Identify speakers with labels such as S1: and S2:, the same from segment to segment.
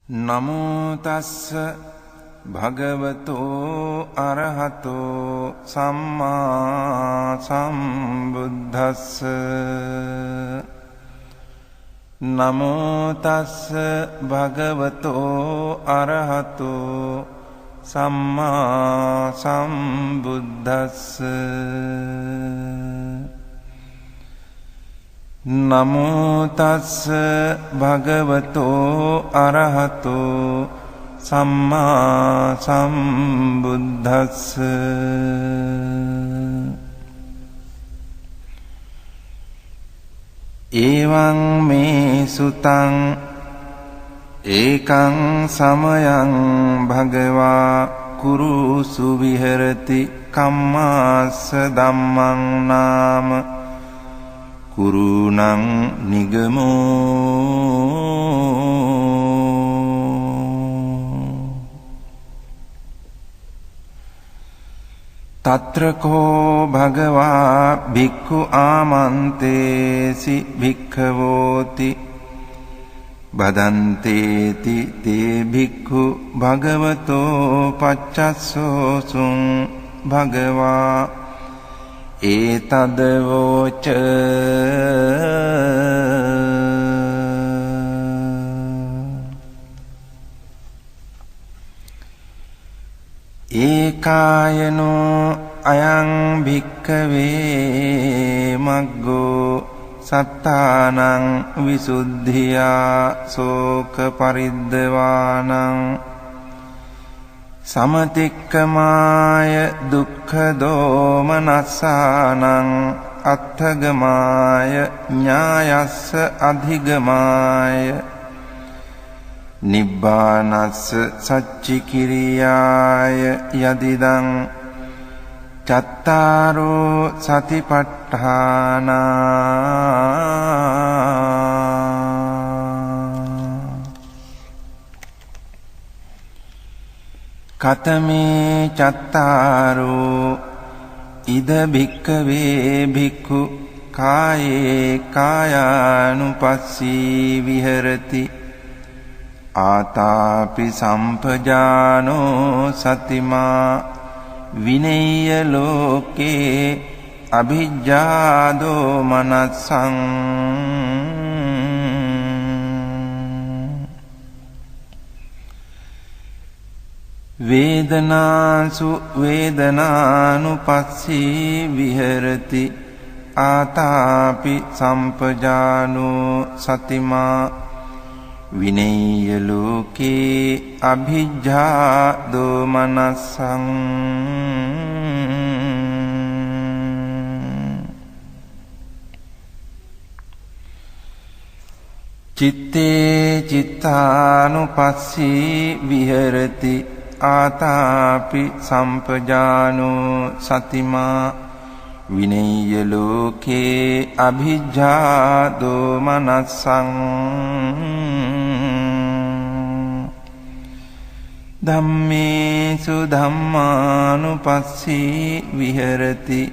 S1: නමෝ තස්ස භගවතෝ අරහතෝ සම්මා සම්බුද්දස්ස නමෝ තස්ස භගවතෝ අරහතෝ සම්මා සම්බුද්දස්ස නමෝ තස්ස භගවතෝ අරහතෝ සම්මා සම්බුද්දස්ස එවං මේ සුතං ඒකං සමයං භගවා කුරුසු විහෙරති කම්මාස්ස ධම්මං නාම කුරුණං නිගමෝ තත්‍රකෝ භගවා භික්ඛු ආමන්තේසි භික්ඛවෝති බදන්තේති තේ භික්ඛු භගවතෝ පච්චස්සෝසුං භගවා ඒතදවෝච ඒකායනෝ අයං භික්ඛවේ මග්ගෝ සත්තානං විසුද්ධියා සෝක පරිද්දවානං සමතික්කමාය දුක්ඛ දෝමනස්සානං අත්ථගමාය ඥායස්ස අධිගමාය නිබ්බානස්ස සච්චිකිරියාය යදිදං චත්තාරෝ සතිපට්ඨානා කතමේ චත්තාරෝ ඉද භික්ඛවේ භික්ඛු කායේ කායානුපස්සී විහෙරති ආතාපි සම්පජානෝ සතිමා විනේය ලෝකේ අභිජ්ජාදෝ මනස්සං වේදනාසු වේදනානුපස්සී විහෙරති ආතාපි සම්පජානෝ සතිමා විනේය ලෝකේ අභිජ්ජා දෝමනස්සං චිත්තේ චිත්තානුපස්සී විහෙරති ආතාපි සම්පජානෝ සතිමා විනේය ලෝකේ අභිජ්ජා දෝමනස්සං ධම්මේසු ධම්මානුපස්සී විහෙරති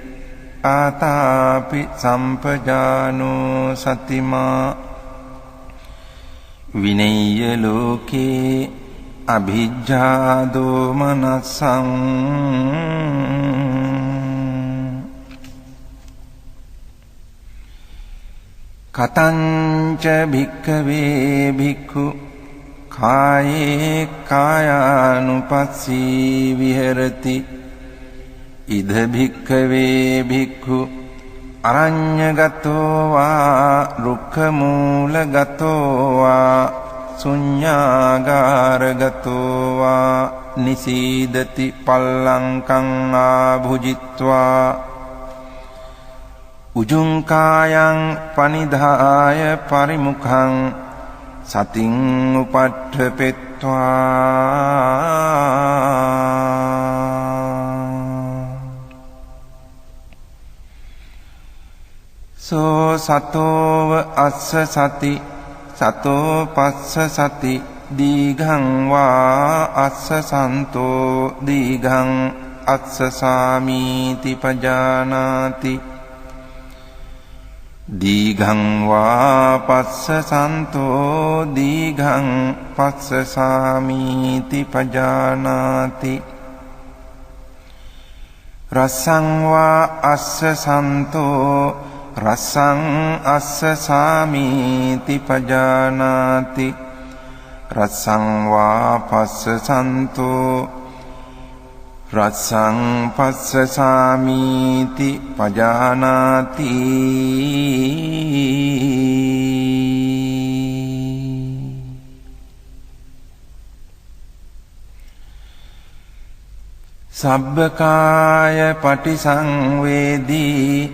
S1: ආතාපි සම්පජානෝ සතිමා විනේය ලෝකේ අභිජ්ජා දෝමනස්සං කතංච භික්ඛවේ භික්ඛු කායේ කායානුපස්සී විහෙරති ඉද භික්ඛවේ භික්ඛු අරඤ්ඤගතෝ වා රුක්ඛමූලගතෝ වා ශුඤ්ඤාගාරගතෝ වා නිසීදති පල්ලංකං ආභුජිත්වා උජුං කායං පනිදාය පරිමුඛං සතින් උපට්ඨපෙත්වා සෝ සතෝව අස්ස සති සතෝ පස්ස සති දීඝං වා අස්ස සන්තෝ දීඝං අස්ස සාමීති පජානාති දීඝං වා පස්සසන්තෝ දීඝං පස්සසාමීති පජානාති රසං වා අස්සසන්තෝ රසං අස්සසාමීති පජානාති රසං වා පස්සසන්තෝ රසං පස්සසාමීති පජානාති සබ්බකාය පටිසංවේදී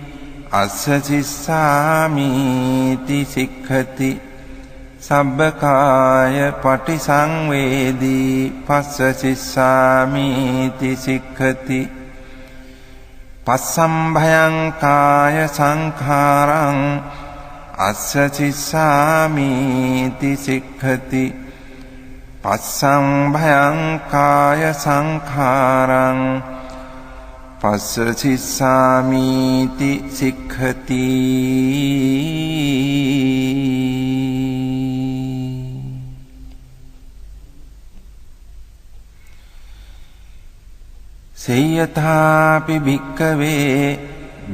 S1: අස්ස සිස්සාමීති සික්ඛති සබ්බකාය පටිසංවේදී පස්ස සිස්සාමීති සික්ඛති පස්සම්භයං කාය සංඛාරං අස්ස සිස්සාමීති සික්ඛති පස්සම්භයං කාය සංඛාරං පස්ස සිස්සාමීති සික්ඛති සේයථාපි භික්ඛවේ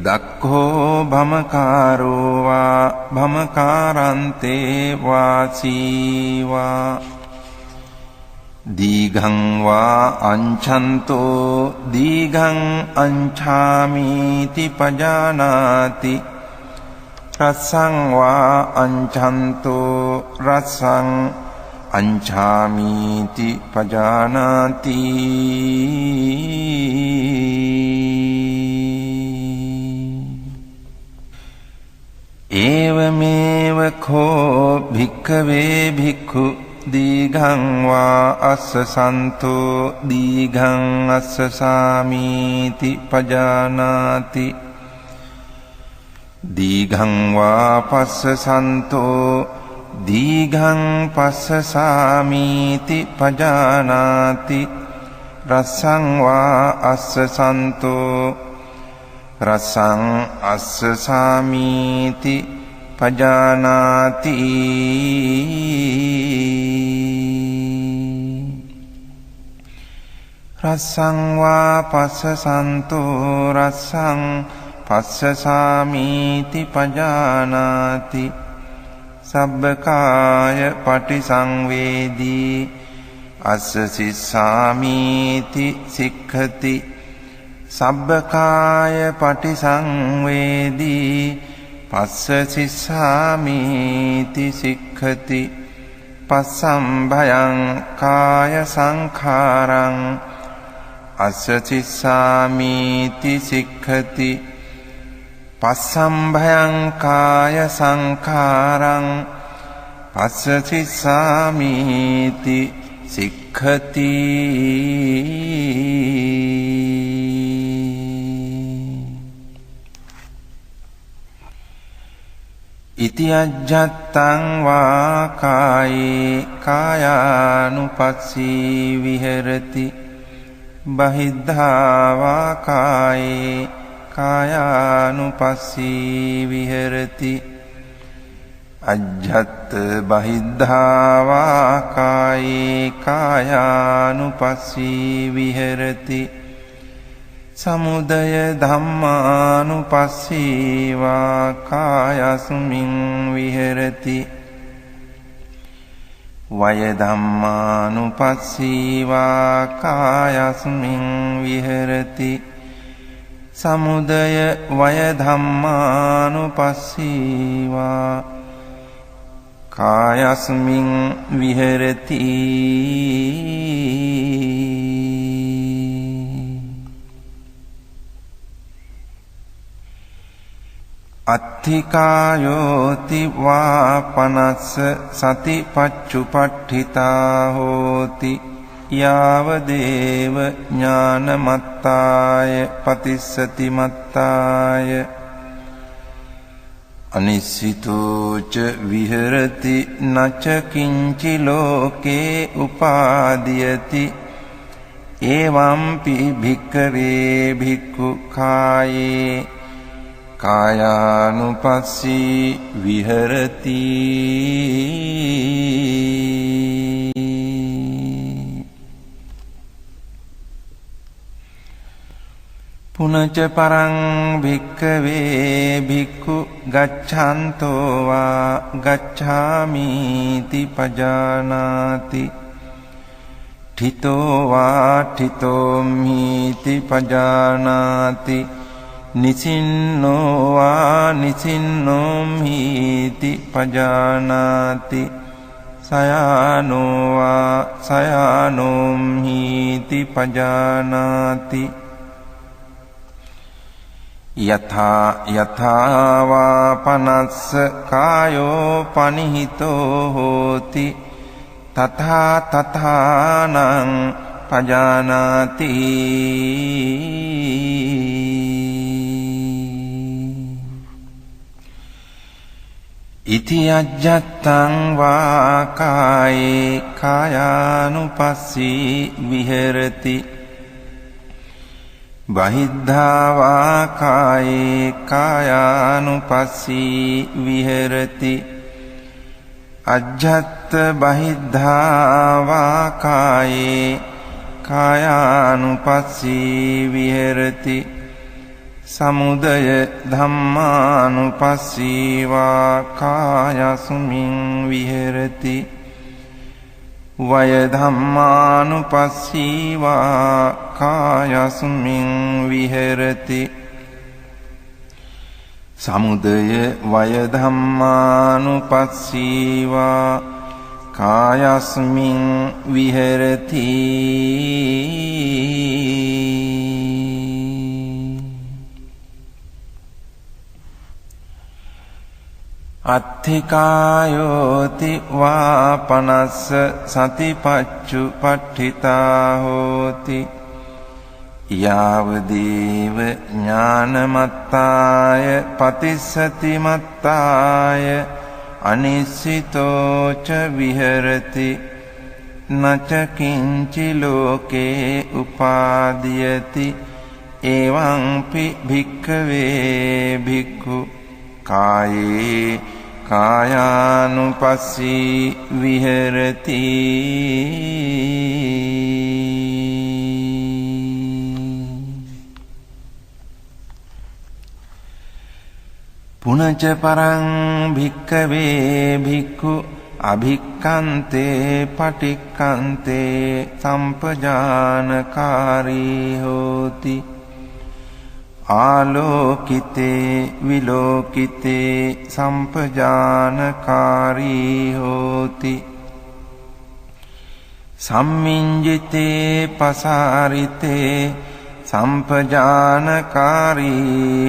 S1: දක්ඛෝ භමකාරෝ වා භමකාරන්තේ වාසීවා දීඝං වා අංඡන්තෝ දීඝං අංඡාමීති පජානාති රසං වා අංඡන්තෝ රසං අංඡාමීති පජානාති ඒවමේව කෝ භික්ඛවේ භික්ඛු දීඝං වා අස්සසන්තෝ දීඝං අස්සසාමීති පජානාති දීඝං වා පස්සසන්තෝ දීඝං පස්සසාමීති පජානාති රසං වා අස්සසන්තෝ රසං අස්සසාමීති පජානාති රසං වා පස්සසන්තෝ රසං පස්සසාමීති පජානාති සබ්බකාය පටිසංවේදී අස්ස සිස්සාමීති සික්ඛති සබ්බකාය පටිසංවේදී පස්ස සිස්සාමීති සික්ඛති පස්සම්භයං කාය සංඛාරං අස්ස සිස්සාමීති සික්ඛති පස්සම්භයං කාය සංඛාරං පස්ස සිස්සාමීති සික්ඛති ඉති අජ්ජත්තං වා කායේ කායානුපස්සී විහෙරති බහිද්ධා වා කායේ කායානුපස්සී විහෙරති අජ්ජත් බහිද්ධා වා කායේ කායානුපස්සී විහෙරති සමුදය ධම්මානුපස්සී වා කායස්මින් විහෙරති වය ධම්මානුපස්සී වා කායස්මින් විහෙරති සමුදය වය ධම්මානුපස්සී වා කායස්මින් විහෙරති අත්ථිකායෝති වා පනස්ස සතිපච්චුපට්ඨිතා හෝති යාව දේව ඥානමත්තාය පතිස්සති මත්තාය අනිසිතෝච විහෙරති නච කිංචි ලෝකේ උපාදීයති එවම්පි භික්ඛවේ භික්ඛු කායේ කායානුපස්සී විහෙරති පුනච පරං භික්ඛවේ භික්ඛු ගච්ඡන්තෝ වා ගච්ඡාමිති පජානාති ඨිතෝ වා ඨිතෝමිති පජානාති නිසින්නෝ වා නිසින්නෝමිති පජානාති සයානෝ වා සයානෝමිති පජානාති යථා යථා වා පනස්ස කායෝ පනිහිතෝ හෝති තථා තථානං පජානාති ඉති අජ්ජත්තං වා කායේ කායානුපස්සී විහෙරති බහිද්ධා වා කායේ කායානුපස්සී විහෙරති අජ්ජත් බහිද්ධා වා කායේ කායානුපස්සී විහෙරති සමුදය ධම්මානුපස්සී වා කායස්මින් විහෙරති වය ධම්මානුපස්සී වා කායස්මින් විහෙරති සමුදය වය ධම්මානුපස්සී වා කායස්මින් විහෙරති අත්ථිකායෝති වා පනස්ස සතිපච්චු පට්ඨිතා හෝති යාවදේව ඥානමත්තාය පතිස්සති මත්තාය අනිස්සිතෝ ච විහෙරති නච කිංචි ලෝකේ උපාදීයති එවං පි භික්ඛවේ භික්ඛු කායේ කායානුපස්සී විහෙරති පුනච පරං භික්ඛවේ භික්ඛු අභික්ඛන්තේ පටික්ඛන්තේ සම්පජානකාරී හෝති ආලෝකිතේ විලෝකිතේ සම්පජානකාරී හෝති සම්මිඤ්ජිතේ පසාරිතේ සම්පජානකාරී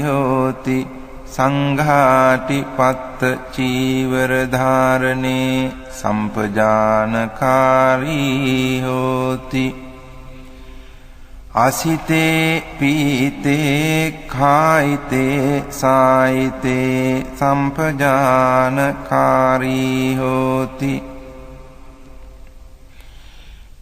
S1: හෝති සංඝාටිපත්ත චීවර ධාරණේ සම්පජානකාරී හෝති අසිතේ පීතේ කායිතේ සායිතේ සම්පජානකාරී හෝති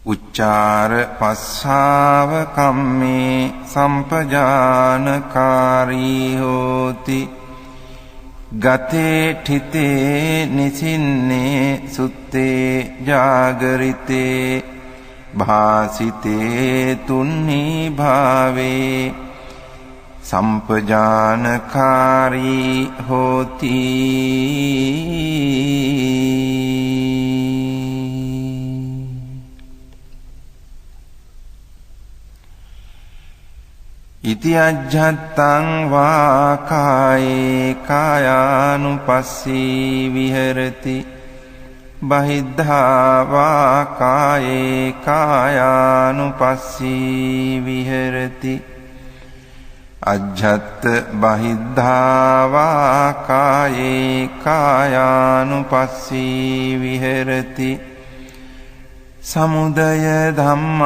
S1: උච්චාර පස්සාව කම්මේ සම්පජානකාරී හෝති ගතේ ඨිතේ නිසින්නේ සුත්තේ ජාගරිතේ භාසිතේ තුන්නි භාවේ සම්පජානකාරී හෝති ඉති අජ්ජත්තං වා කායේ කායානුපස්සී විහෙරති බහිද්ධා වා කායේ කායානුපස්සී විහෙරති අජ්ජත් බහිද්ධා වා කායේ කායානුපස්සී විහෙරති සමුදය ධම්මානුපස්සී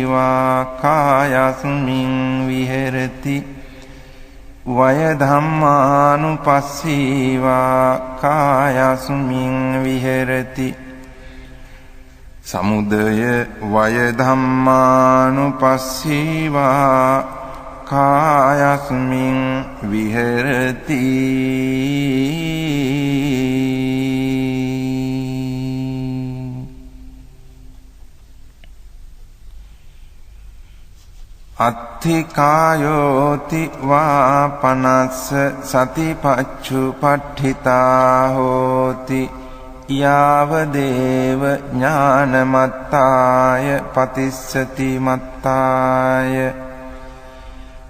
S1: වා කායස්මින් විහෙරති වය ධම්මානුපස්සී වා කායස්මින් විහෙරති සමුදය වය ධම්මානුපස්සී වා කායස්මින් විහෙරති අත්ථිකායෝති වා පනස්ස සතිපච්චුපට්ඨිතා හෝති යාව දේව ඥානමත්තාය පතිස්සති මත්තාය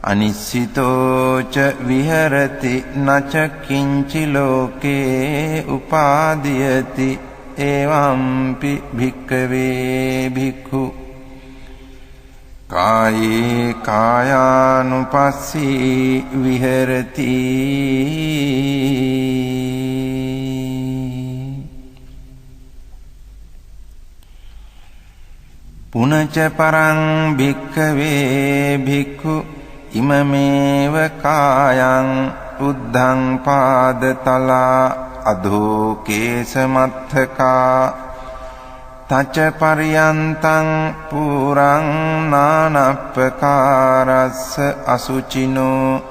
S1: අනිස්සිතෝ ච විහෙරති නච කිංචි ලෝකේ උපාදීයති එවම්පි භික්ඛවේ භික්ඛු කායේ කායානුපස්සී විහෙරති පුනච පරං භික්ඛවේ භික්ඛු ඉමමේව කායං උද්ධං පාදතලා අධෝ කේසමත්තකා තච පරියන්තං පුරං නානප්පකාරස්ස අසුචිනෝ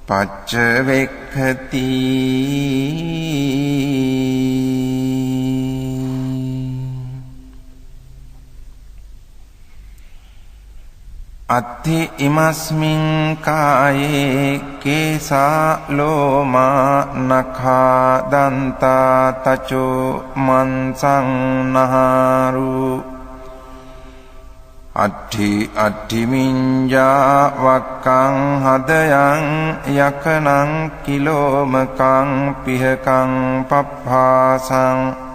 S1: පච්ච වෙක්ඛති අත්ථි ඉමස්මින් කායේ කේසා ලෝමා නඛා දන්තා තචෝ මන්සං නහාරු අට්ඨි මිඤ්ඤා වක්කං හදයන් යකනං කිලෝමකං පිහකං පප්පාසං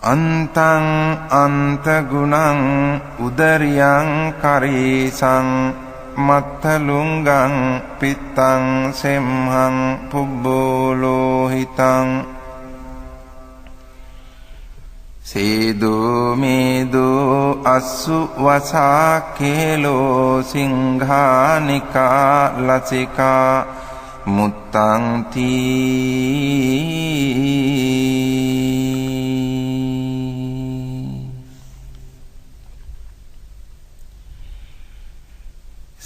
S1: අන්තං අන්තගුණං උදරියං කරීසං මත්තලුංගං පිත්තං සෙම්හං පුබ්බෝලෝහිතං සේදෝ මේදෝ අස්සු වසා කේලෝ සිංහානිකා ලසිකා මුත්තං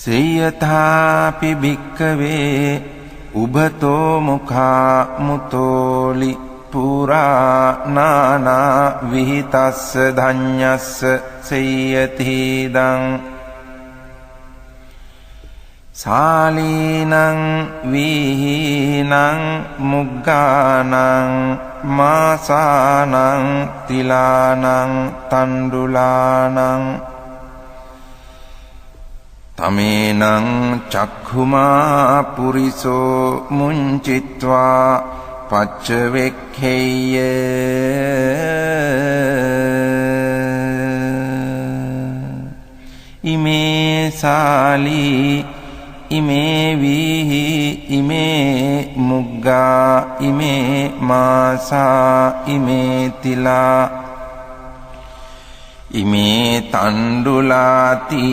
S1: සේයථාපි භික්ඛවේ උභතෝ මුඛා මුතෝලි පුරා නානා විහිතස්ස ධඤ්ඤස්ස සේයතිදං සාලීනං විහීනං මුග්ගානං මාසානං තිලානං තණ්ඩුලානං තමේනං චක්ඛුමා පුරිසෝ මුංචිත්වා පච්චවෙක්ඛේය ඉමේ සාලී ඉමේ වීහි ඉමේ මුග්ගා ඉමේ මාසා ඉමේ තිලා ඉමේ තණ්ඩුලාති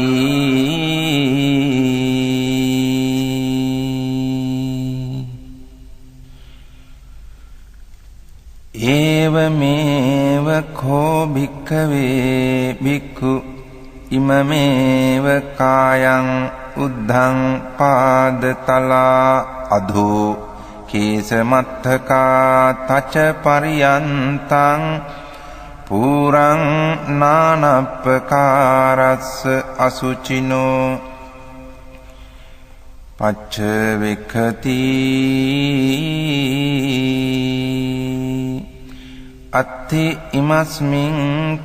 S1: ඒවමේව කෝ භික්ඛවේ භික්ඛු ඉමමේව කායං උද්ධං පාදතලා අධෝ කේසමත්තකා තච පරියන්තං පුරං නානප්පකාරස්ස අසුචිනෝ පච්ච වෙක්ඛති අත්ථි ඉමස්මින්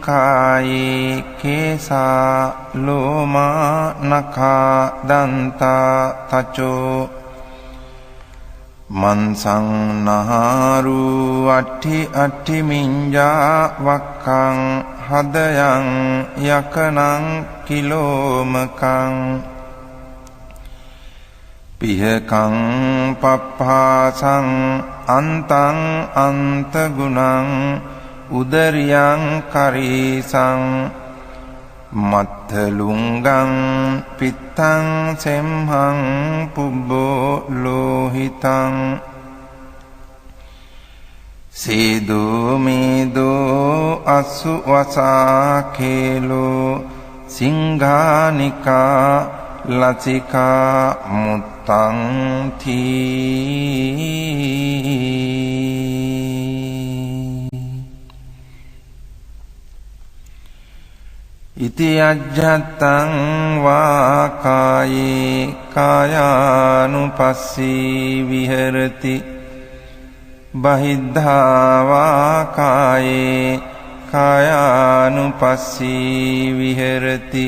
S1: කායේ කේසා ලෝමා නඛා දන්තා තචෝ මන්සං නහාරු අට්ඨි මිඤ්ඤා වක්ඛං හදයන් යකනං කිලෝමකං පිහකං පප්පාසං අන්තං අන්තගුණං උදරියං කරීසං මත්තලුංගං පිත්තං සෙම්හං පුබ්බෝ ලෝහිතං සේදෝ මේදෝ අස්සු වසා කේලෝ සිංහානිකා ලසිකා මුත්තං තී ඉති අජ්ජත්තං වා කායේ කායානුපස්සී විහෙරති බහිද්ධා වා කායේ කායානුපස්සී විහෙරති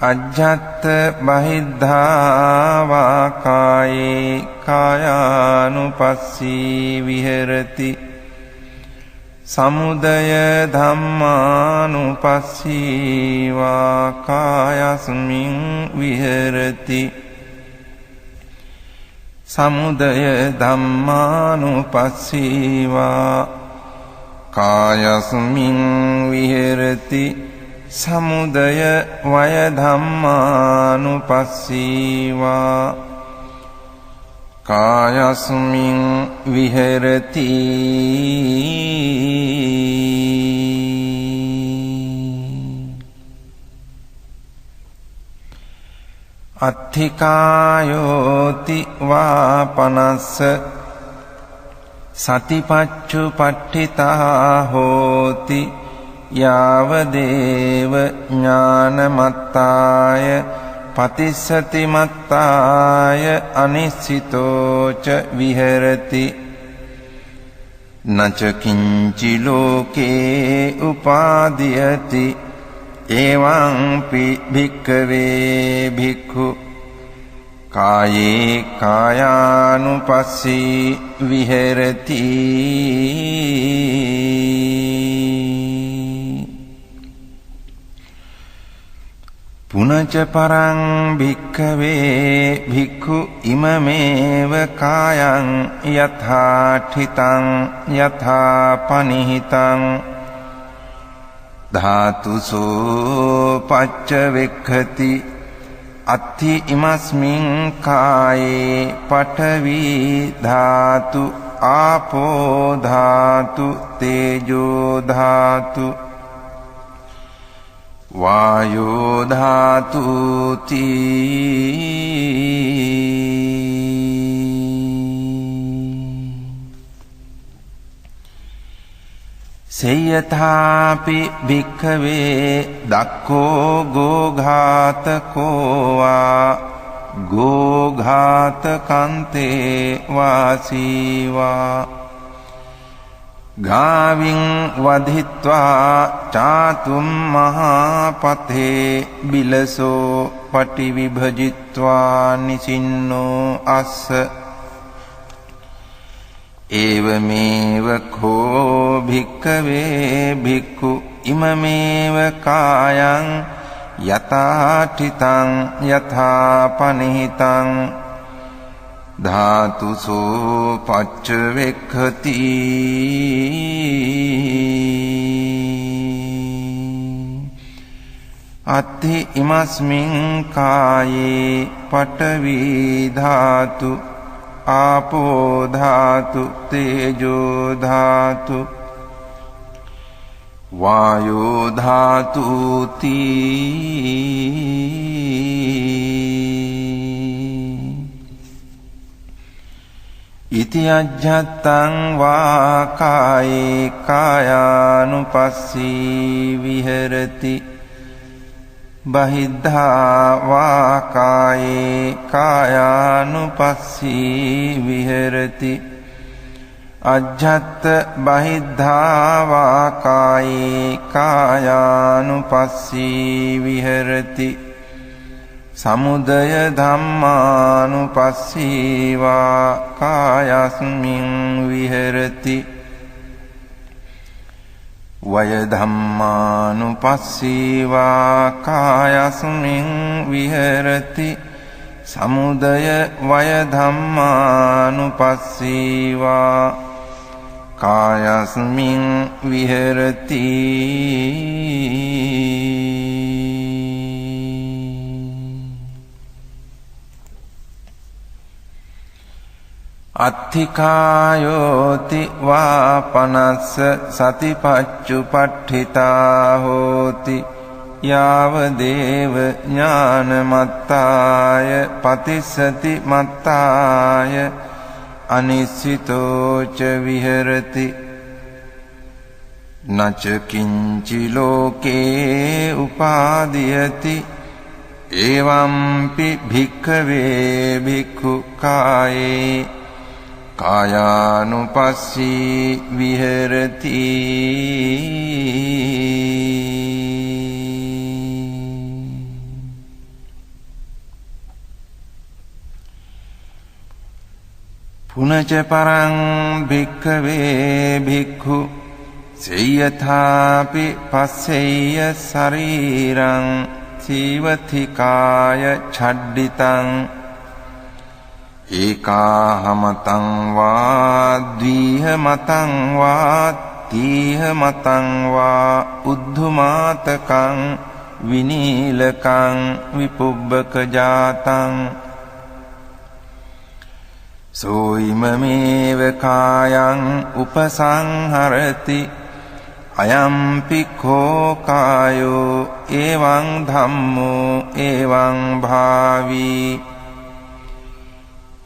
S1: අජ්ජත් බහිද්ධා වා කායේ කායානුපස්සී විහෙරති සමුදය ධම්මානුපස්සී වා කායස්මින් විහෙරති සමුදය ධම්මානුපස්සී වා කායස්මින් විහෙරති සමුදය වය ධම්මානුපස්සී වා කායස්මින් විහෙරති අත්ථිකායෝති වාපනස්ස සතිපච්චුපට්ඨිතා හෝති යාවදේව ඥානමත්තාය පතිස්සති මත්තාය අනිස්සිතෝච විහෙරති නච කිංචි ලෝකේ උපාදීයති එවං පි භික්ඛවේ භික්ඛු කායේ කායානුපස්සී විහෙරති පුනච පරං භික්ඛවේ භික්ඛු ඉමමේව කායං යථාඨිතං යථාපනිහිතං ධාතුසෝ පච්චවෙක්ඛති අත්ථි ඉමස්මින් කායේ පඨවි ධාතු ආපෝ ධාතු තේජෝ ධාතු වායෝ ධාතු සේයථාපි භික්ඛවේ දක්ඛෝ ගෝඝාතකෝ වා ගෝඝාතකන්තේ වාසීවා ගාවින් වධිත්වා චාතුම් මහාපතේ බිලසෝ පටිවිභජිත්වා නිසින්නෝ අස්ස ඒවමේව කෝ භික්ඛවේ භික්ඛු ඉමමේව කායං යථාඨිතං යථාපනිහිතං ධාතුසෝ පච්චවෙක්ඛති අත්ථි ඉමස්මින් කායේ පඨවි ධාතු ආපෝ ධාතු තේජෝ ධාතු වායෝ ධාතු ඉති අජ්ජත්තං වා කායේ කායානුපස්සී විහෙරති බහිද්ධා වා කායේ කායානුපස්සී විහෙරති අජ්ජත් බහිද්ධා වා කායේ කායානුපස්සී විහෙරති සමුදය ධම්මානුපස්සී වා කායස්මින් විහෙරති වය ධම්මානුපස්සී වා කායස්මින් විහෙරති සමුදය වය ධම්මානුපස්සී වා කායස්මින් විහෙරති අත්ථිකායෝති වාපනස්ස සතිපච්චුපට්ඨිතා හෝති යාව දේව ඥානමත්තාය පතිස්සති මත්තාය අනිස්සිතෝච විහෙරති නච කිංචි ලෝකේ උපාදීයති එවම්පි භික්ඛවේ භික්ඛු කායේ කායානුපස්සී විහෙරති පුනච පරං භික්ඛවේ භික්ඛු සේයථාපි පස්සෙය්‍ය ශරීරං සීවතිකාය ඡඩ්ඩිතං ඒකාහමතං වා ද්විහමතං වා තීහමතං වා උද්ධමාතකං විනීලකං විපුබ්බක ජාතං සෝයිමමේව කායං උපසංහරති අයම්පි කෝ කායෝ එවං ධම්මෝ එවං භාවී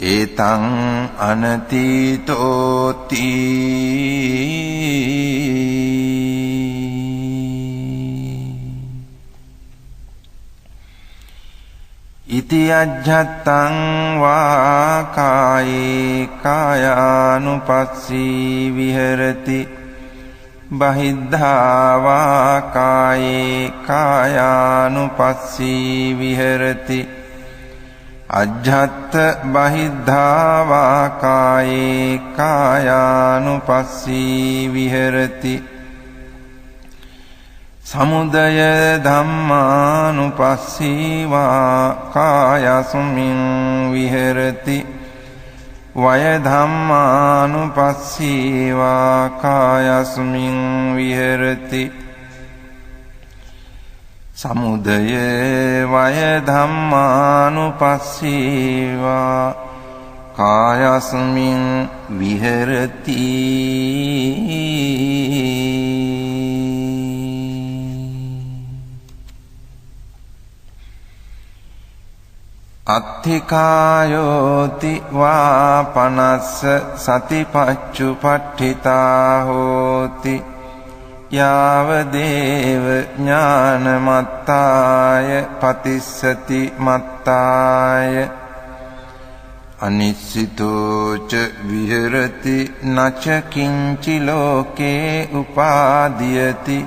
S1: ඒතං අනතීතෝති ඉති අජ්ජත්තං වා කායේ කායානුපස්සී විහෙරති බහිද්ධා වා කායේ කායානුපස්සී විහෙරති අජ්ජත් බහිද්ධා වා කායේ කායානුපස්සී විහෙරති සමුදය ධම්මානුපස්සී වා කායස්මින් විහෙරති වය ධම්මානුපස්සී වා කායස්මින් විහෙරති සමුදය වය ධම්මානුපස්සී වා කායස්මින් විහෙරති අත්ථිකායෝති වා පනස්ස සතිපච්චුපට්ඨිතා හෝති යාව දේව ඥානමත්තාය පතිස්සති මත්තාය අනිස්සිතෝච විහෙරති නච කිංචි ලෝකේ උපාදීයති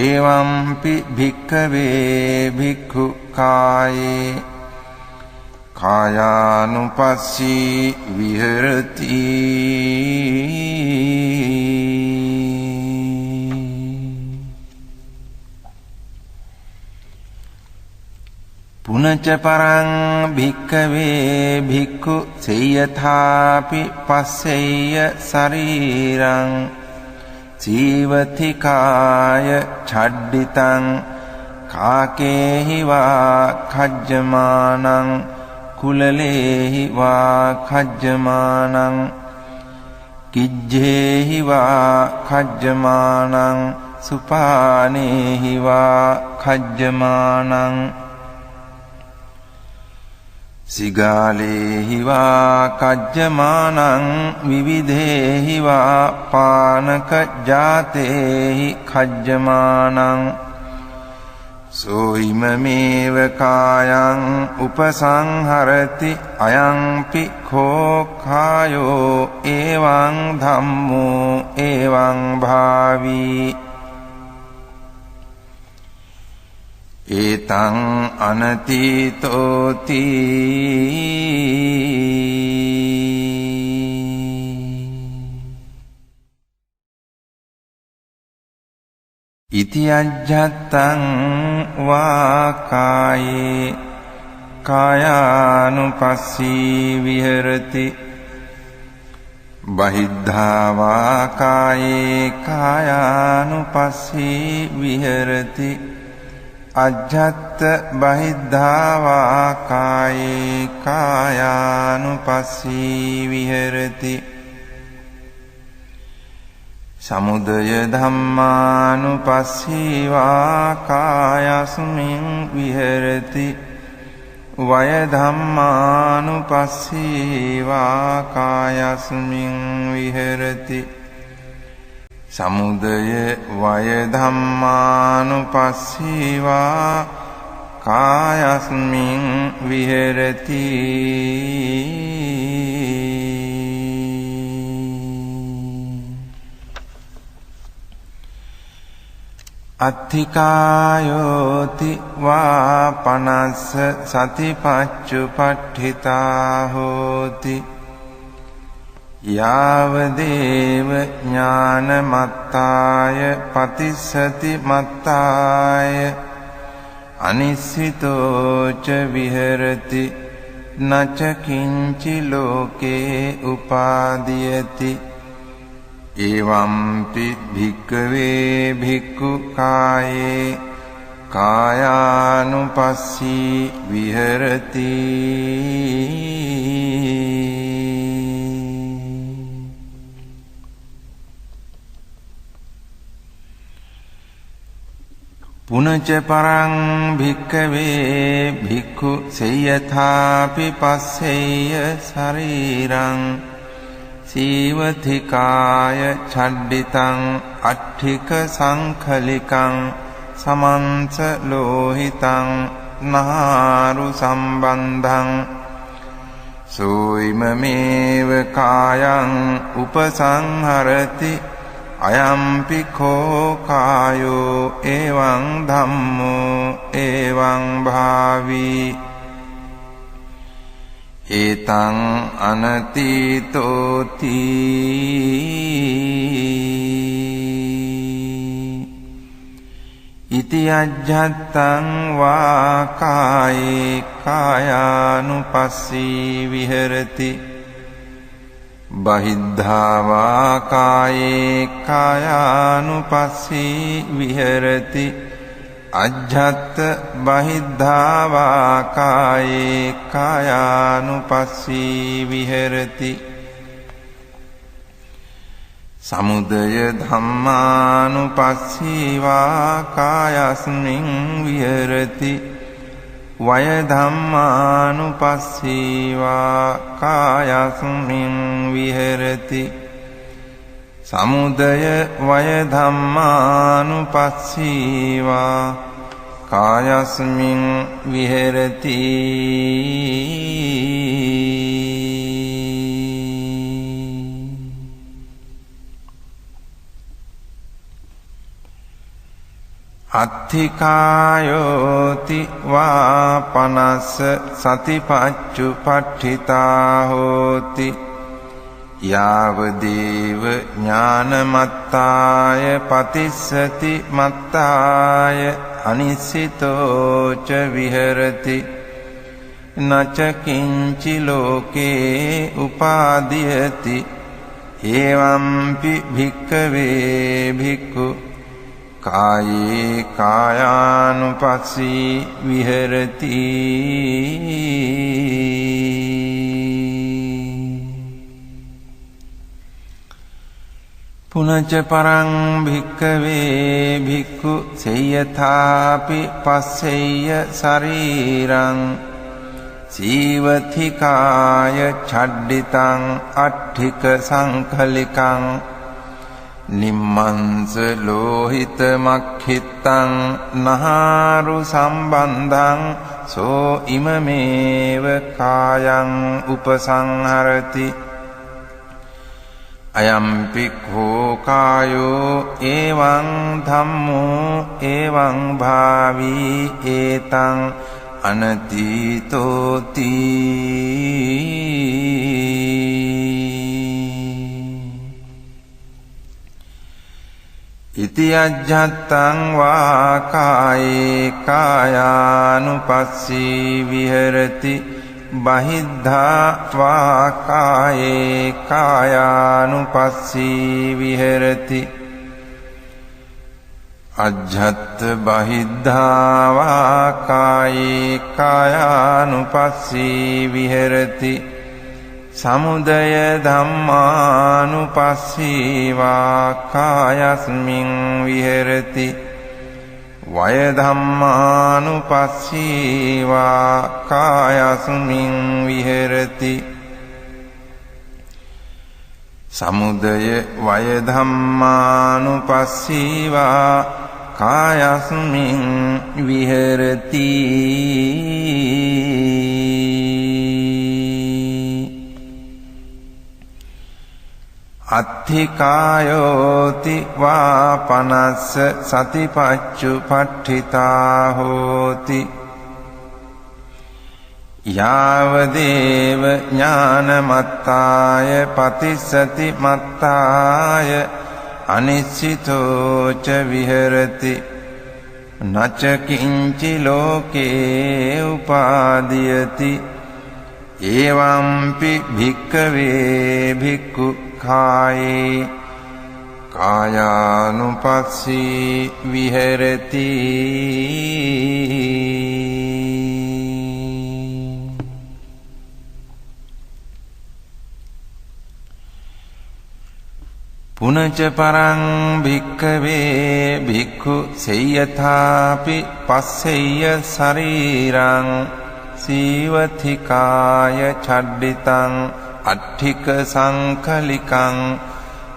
S1: එවම්පි භික්ඛවේ භික්ඛු කායේ කායානුපස්සී විහෙරති පුනච පරං භික්ඛවේ භික්ඛු සේයථාපි පස්සෙය්‍ය ශරීරං සීවතිකාය ඡඩ්ඩිතං කාකේහි වා khajjamaනං කුලලේහි වා khajjamaනං කිජ්ජේහි වා khajjamaනං සුපානේහි වා khajjamaනං සිගාලේහි වා khajjamaනං විවිධේහි වා පානක ජාතේහි khajjamaනං සෝයිමමේව කායං උපසංහරති අයංපි කෝ කායෝ එවං ධම්මෝ එවං භාවී ඒතං අනතීතෝති ඉති අජ්ජත්තං වා කායේ කායානුපස්සී විහෙරති බහිද්ධා වා කායේ කායානුපස්සී විහෙරති අජ්ජත් බහිද්ධා වා කායේ කායානුපස්සී විහෙරති සමුදය ධම්මානුපස්සීවා කායස්මින් විහෙරති වය ධම්මානුපස්සීවා කායස්මින් විහෙරති සමුදය වය ධම්මානුපස්සීවා කායස්මින් විහෙරති අත්ථිකායෝති වා පනස්ස සතිපච්චුපට්ඨිතා හෝති යාවදේව ඥානමත්තාය පතිස්සති මත්තාය අනිස්සිතෝ ච විහෙරති නච කිංචි ලෝකේ උපාදීයති එවම්පි භික්ඛවේ භික්ඛු කායේ කායානුපස්සී විහෙරති පුනච පරං භික්ඛවේ භික්ඛු සේයථාපි පස්සෙය්‍ය ශරීරං සීවතිකාය ඡඩ්ඩිතං අට්ඨික සංඛලිකං සමන්ස ලෝහිතං නාරු සම්බන්ධං සෝයිමමේව කායං උපසංහරති අයම්පි කෝ කායෝ එවං ධම්මෝ එවං භාවී ඒතං අනතීතෝති ඉති අජ්ජත්තං වා කායේ කායානුපස්සී විහෙරති බහිද්ධා වා කායේ කායානුපස්සී විහෙරති අජ්ජත් බහිද්ධා වා කායේ කායානුපස්සී විහෙරති සමුදය ධම්මානුපස්සීවා කායස්මින් විහෙරති වය ධම්මානුපස්සීවා කායස්මින් විහෙරති සමුදය වය ධම්මානුපස්සීවා කායස්මින් විහෙරති අත්ථිකායෝති වා පනස්ස සතිපච්චුපට්ඨිතා හෝති යාවදේව ඥානමත්තාය පතිස්සති මත්තාය අනිස්සිතෝ ච විහෙරති නච කිංචි ලෝකේ උපාදීයති එවම්පි භික්ඛවේ භික්ඛු කායේ කායානුපස්සී විහෙරති පුනච පරං භික්ඛවේ භික්ඛු සේයථාපි පස්සෙය්‍ය ශරීරං සීවතිකාය ඡඩ්ඩිතං අට්ඨික සංඛලිකං නිම්මංස ලෝහිත මක්ඛිත්තං නහාරු සම්බන්ධං සෝ ඉමමේව කායං උපසංහරති අයම්පි කෝ කායෝ එවං ධම්මෝ එවං භාවී ඒතං අනතීතෝති ඉති අජ්ජත්තං වා කායේ කායානුපස්සී විහෙරති බහිද්ධා වා කායේ කායානුපස්සී විහෙරති අජ්ජත් බහිද්ධා වා කායේ කායානුපස්සී විහෙරති සමුදය ධම්මානුපස්සීවා කායස්මින් විහෙරති වය ධම්මානුපස්සීවා කායස්මින් විහෙරති සමුදය වය ධම්මානුපස්සීවා කායස්මින් විහෙරති අත්ථිකායෝති වා පනස්ස සතිපච්චුපට්ඨිතා හෝති යාවදේව ඥානමත්තාය පතිස්සති මත්තාය අනිශ්චිතෝ ච විහෙරති නච කිංචි ලෝකේ උපාදීයති එවම්පි භික්ඛවේ භික්ඛු කායේ කායානුපස්සී විහෙරති පුනච පරං භික්ඛවේ භික්ඛු සේයථාපි පස්සෙය්‍ය ශරීරං සීවතිකාය චඩ්ඩිතං අට්ඨික සංකලිකං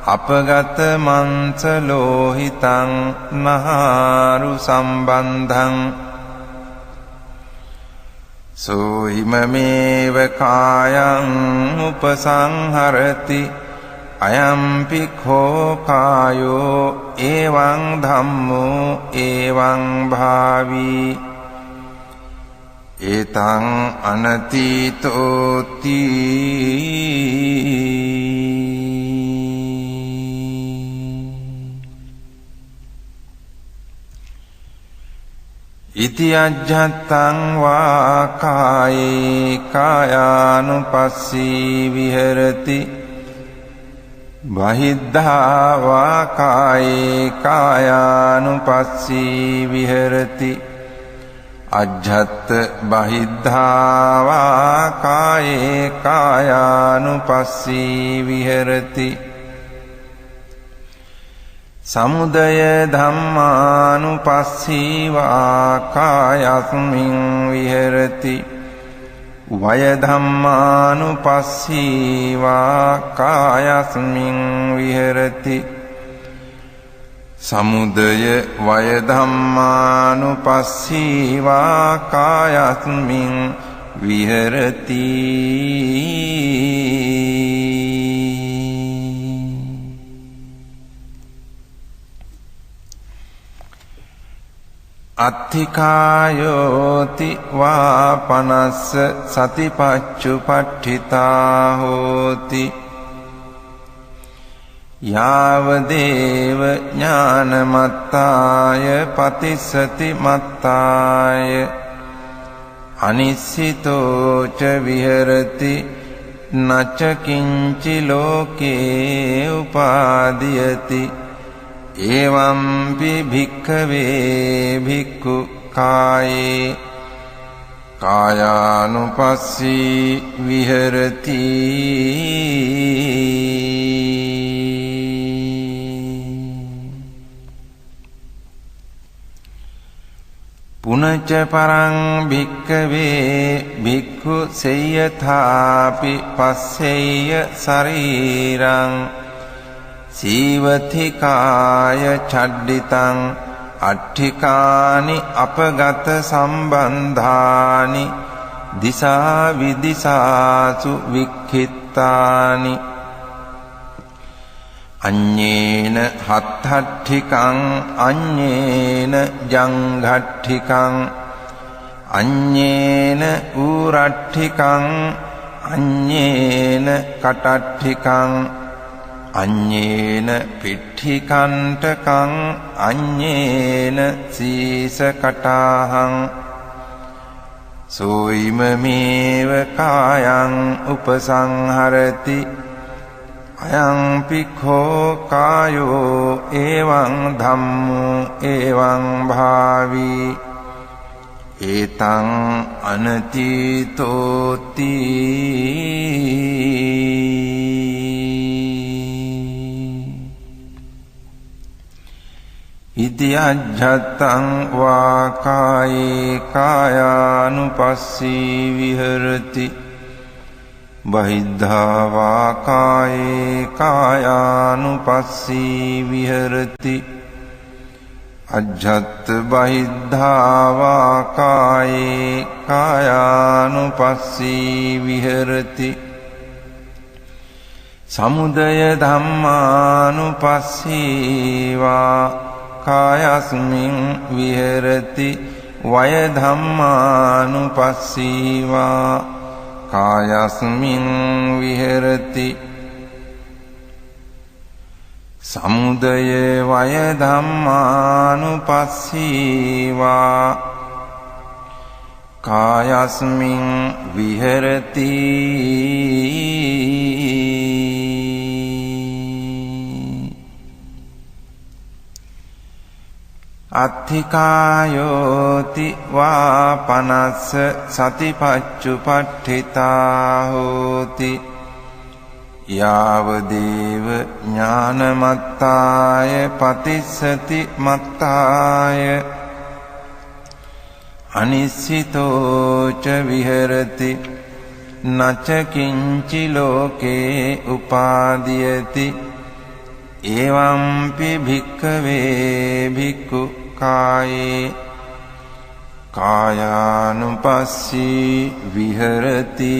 S1: අපගත මන්ස ලෝහිතං නහාරු සම්බන්ධං සෝයිමමේව කායං උපසංහරති අයම්පි කෝ කායෝ එවං ධම්මෝ එවං භාවී ඒතං අනතීතෝති ඉති අජ්ජත්තං වා කායේ කායානුපස්සී විහෙරති බහිද්ධා වා කායේ කායානුපස්සී විහෙරති අජ්ජත් බහිද්ධා වා කායේ කායානුපස්සී විහෙරති සමුදය ධම්මානුපස්සීවා කායස්මින් විහෙරති වය ධම්මානුපස්සීවා කායස්මින් විහෙරති සමුදය වය ධම්මානුපස්සීවා කායස්මින් විහෙරති අත්ථිකායෝති වා පනස්ස සතිපච්චුපට්ඨිතා හෝති යාවදේව ඥානමත්තාය පතිස්සති මත්තාය අනිශ්චිතෝ ච විහෙරති නච කිංචි ලෝකේ උපාදීයති එවම්පි භික්ඛවේ භික්ඛු කායේ කායානුපස්සී විහෙරති පුනච පරං භික්ඛවේ භික්ඛු සේයථාපි පස්සෙය්‍ය ශරීරං සීවතිකාය චඩ්ඩිතං අට්ඨිකානි අපගත සම්බන්ධානි දිසා විදිසාසු වික්ඛිත්තානි අඤ්ඤේන හත්ථට්ඨිකං අඤ්ඤේන ජංඝට්ඨිකං අඤ්ඤේන ඌරට්ඨිකං අඤ්ඤේන කටට්ඨිකං අඤ්ඤේන පිට්ඨිකණ්ඨකං අඤ්ඤේන සීසකටාහං සෝයිමමේව කායං උපසංහරති අයං පික්ඛෝ කායෝ එවං ධම්මෝ එවං භාවී ඒතං අනතීතෝති ඉති අජ්ජත්තං වා කායේ කායානුපස්සී විහෙරති බහිද්ධා වා කායේ කායානුපස්සී විහෙරති අජ්ජත් බහිද්ධා වා කායේ කායානුපස්සී විහෙරති සමුදය ධම්මානුපස්සී වා කායස්මින් විහෙරති වය ධම්මානුපස්සී වා කායස්මින් විහෙරති සමුදය වය ධම්මානුපස්සී වා කායස්මින් විහෙරති අත්ථිකායෝති වා පනස්ස සතිපච්චුපට්ඨිතා හෝති යාවදේව ඥානමත්තාය පතිස්සති මත්තාය අනිස්සිතෝච විහෙරති නච කිංචි ලෝකේ උපාදීයති එවම්පි භික්ඛවේ භික්ඛු කායේ කායානුපස්සී විහෙරති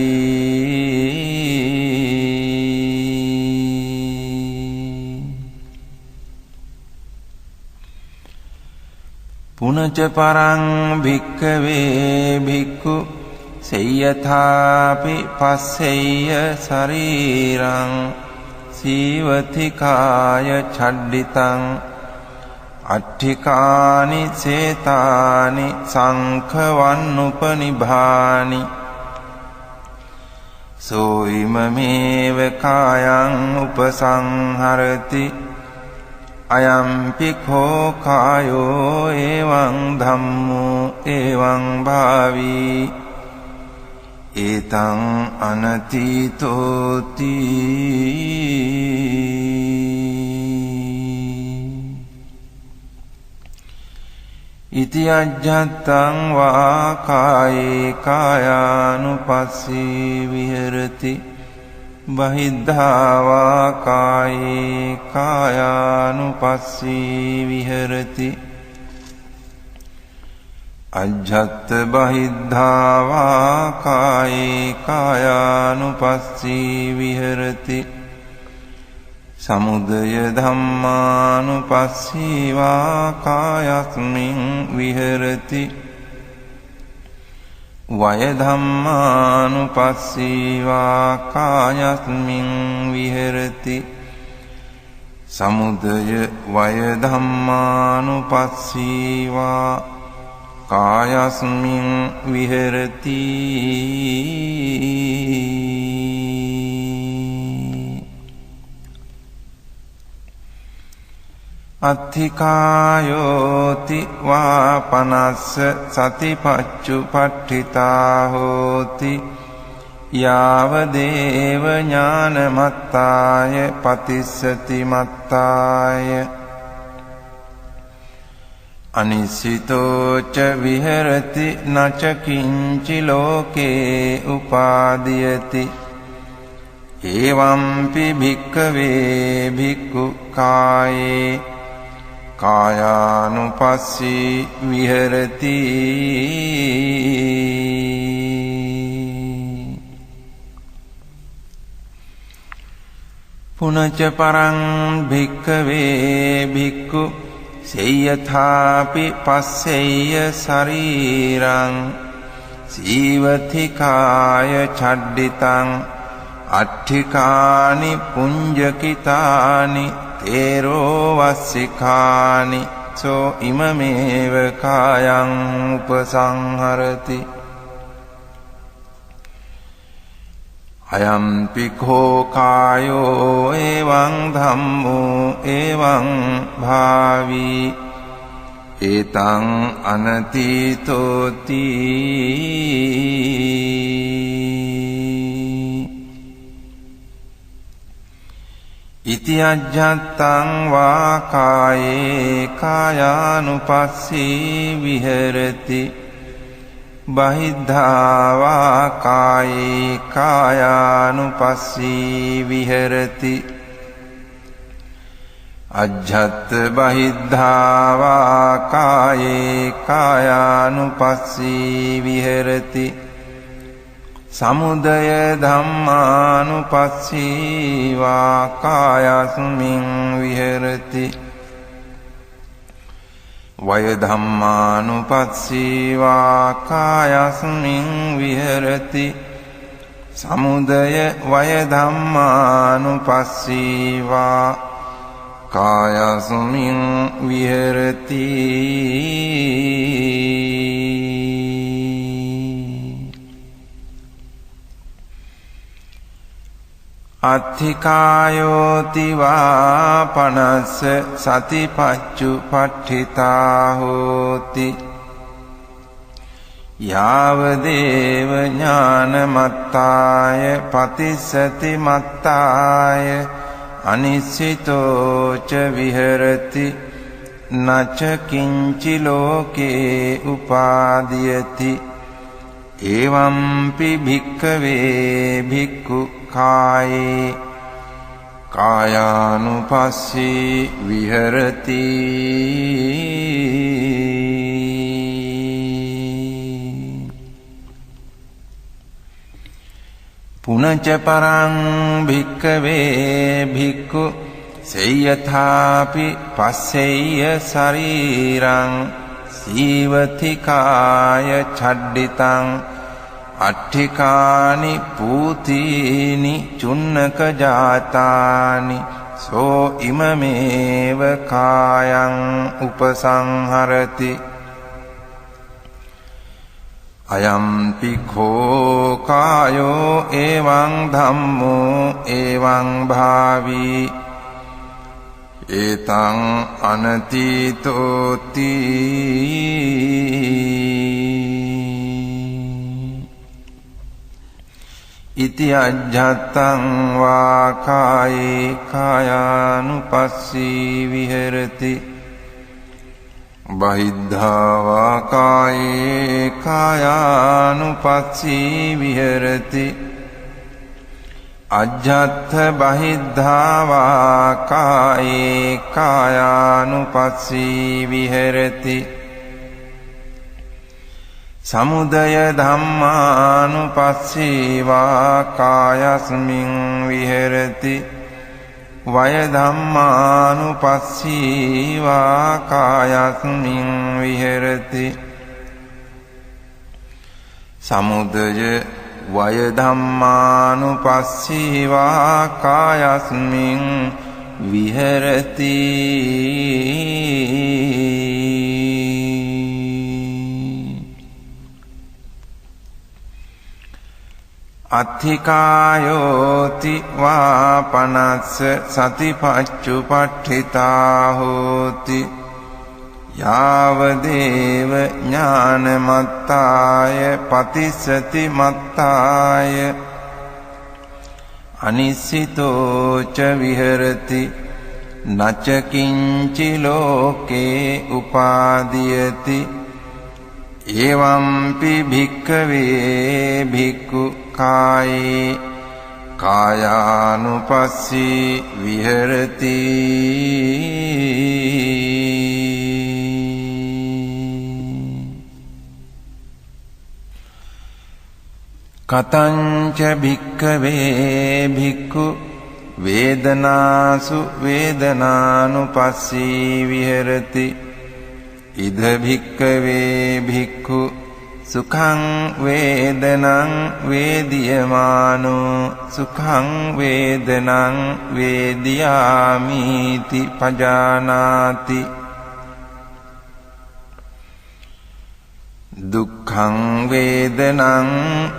S1: පුනච පරං භික්ඛවේ භික්ඛු සේයථාපි පස්සෙය්‍ය ශරීරං සීවතිකාය චඩ්ඩිතං අට්ඨිකානි සේතානි සංඛවන්නුපනිභානි සෝයිමමේව කායං උපසංහරති අයම්පි කෝ කායෝ එවං ධම්මෝ එවං භාවී ඒතං අනතීතෝති ඉති අජ්ජත්තං වා කායේ කායානුපස්සී විහෙරති බහිද්ධා වා කායේ කායානුපස්සී විහෙරති අජ්ජත් බහිද්ධා වා කායේ කායානුපස්සී විහෙරති සමුදය ධම්මානුපස්සී වා කායස්මින් විහෙරති වය ධම්මානුපස්සී වා කායස්මින් විහෙරති සමුදය වය ධම්මානුපස්සී වා කායස්මින් විහෙරති අත්ථිකායෝති වා පනස්ස සතිපච්චුපට්ඨිතා හෝති යාවදේව ඥානමත්තාය පතිස්සති මත්තාය අනිසිතෝච විහෙරති නච කිංචි ලෝකේ උපාදීයති එවම්පි භික්ඛවේ භික්ඛු කායේ කායානුපස්සී විහෙරති පුනච පරං භික්ඛවේ භික්ඛු සේයථාපි පස්සෙය්‍ය ශරීරං සීවතිකාය චඩ්ඩිතං අට්ඨිකානි පුඤ්ජකිතානි තේරෝ වස්සිකානි සෝ ඉමමේව කායං උපසංහරති අයම්පි කෝ කායෝ එවං ධම්මෝ එවං භාවී ඒතං අනතීතෝති ඉති අජ්ජත්තං වා කායේ කායානුපස්සී විහෙරති බහිද්ධා වා කායේ කායානුපස්සී විහෙරති අජ්ජත් බහිද්ධා වා කායේ කායානුපස්සී විහෙරති සමුදය ධම්මානුපස්සී වා කායස්මින් විහෙරති වය ධම්මානුපස්සී වා කායස්මින් විහෙරති සමුදය වය ධම්මානුපස්සී වා කායස්මින් විහෙරති අත්ථිකායෝති වා පනස්ස සතිපච්චුපට්ඨිතා හෝති යාවදේව ඥානමත්තාය පතිස්සති මත්තාය අනිස්සිතෝ ච විහෙරති නච කිංචි ලෝකේ උපාදීයති එවම්පි භික්ඛවේ භික්ඛු කායේ කායානුපස්සී විහෙරති පුනච පරං භික්ඛවේ භික්ඛු සේයථාපි පස්සෙය්‍ය ශරීරං සීවති කාය ඡඩ්ඩිතං අට්ඨිකානි පූතීනි චුන්නක ජාතානි සෝ ඉමමේව කායං උපසංහරති අයම්පි කෝ කායෝ එවං ධම්මෝ එවං භාවී ඒතං අනතීතෝති ඉති අජ්ජත්තං වා කායේ කායානුපස්සී විහෙරති බහිද්ධා වා කායේ කායානුපස්සී විහෙරති අජ්ජත්ථ බහිද්ධා වා කායේ කායානුපස්සී විහෙරති සමුදය ධම්මානුපස්සී වා කායස්මින් විහෙරති වය ධම්මානුපස්සී වා කායස්මින් විහෙරති සමුදය වය ධම්මානුපස්සී වා කායස්මින් විහෙරති අත්ථිකායෝති වා පනස්ස සතිපච්චුපට්ඨිතා හෝති යාවදේව ඥානමත්තාය පතිස්සති මත්තාය අනිස්සිතෝ ච විහෙරති නච කිංචි ලෝකේ උපාදීයති එවම්පි භික්ඛවේ භික්ඛු කායේ කායානුපස්සී විහෙරති කතංච භික්ඛවේ භික්ඛු වේදනාසු වේදනානුපස්සී විහෙරති ඉද භික්ඛවේ භික්ඛු සුඛං වේදනං වේදියමානෝ සුඛං වේදනං වේදියාමිති පජානාති දුක්ඛං වේදනං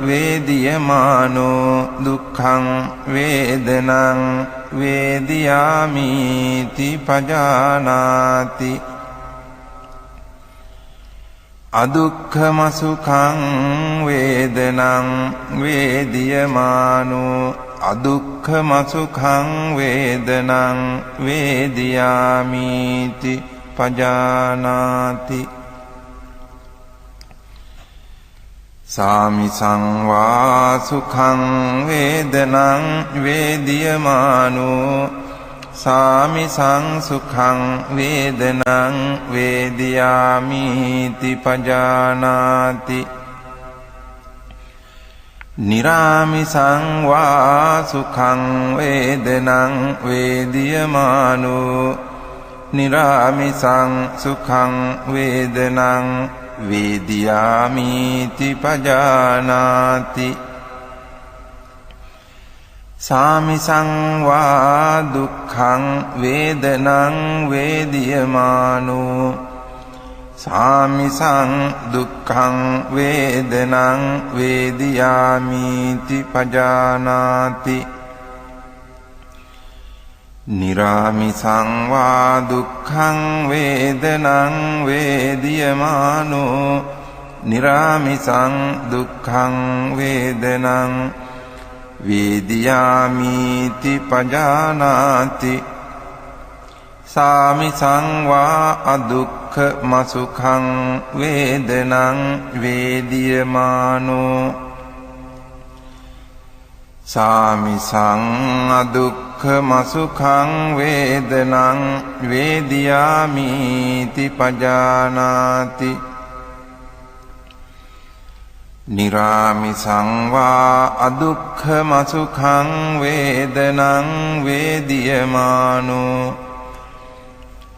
S1: වේදියමානෝ දුක්ඛං වේදනං වේදියාමිති පජානාති අදුක්ඛම සුඛං වේදනං වේදියමානෝ අදුක්ඛම සුඛං වේදනං වේදියාමිති පජානාති සාමිසං වා සුඛං වේදනං වේදියමානෝ සාමිසං සුඛං වේදනං වේදියාමිති පජානාති නිරාමිසං වා සුඛං වේදනං වේදියමානෝ නිරාමිසං සුඛං වේදනං වේදියාමිති පජානාති සාමිසං වා දුක්ඛං වේදනං වේදියමානෝ සාමිසං දුක්ඛං වේදනං වේදියාමිති පජානාති නිරාමිසං වා දුක්ඛං වේදනං වේදියමානෝ නිරාමිසං දුක්ඛං වේදනං වේදියාමිති පජානාති සාමිසං වා අදුක්ඛම සුඛං වේදනං වේදියමානෝ සාමිසං අදුක්ඛම සුඛං වේදනං වේදියාමිති පජානාති නිරාමිසං වා අදුක්ඛම සුඛං වේදනං වේදියමානෝ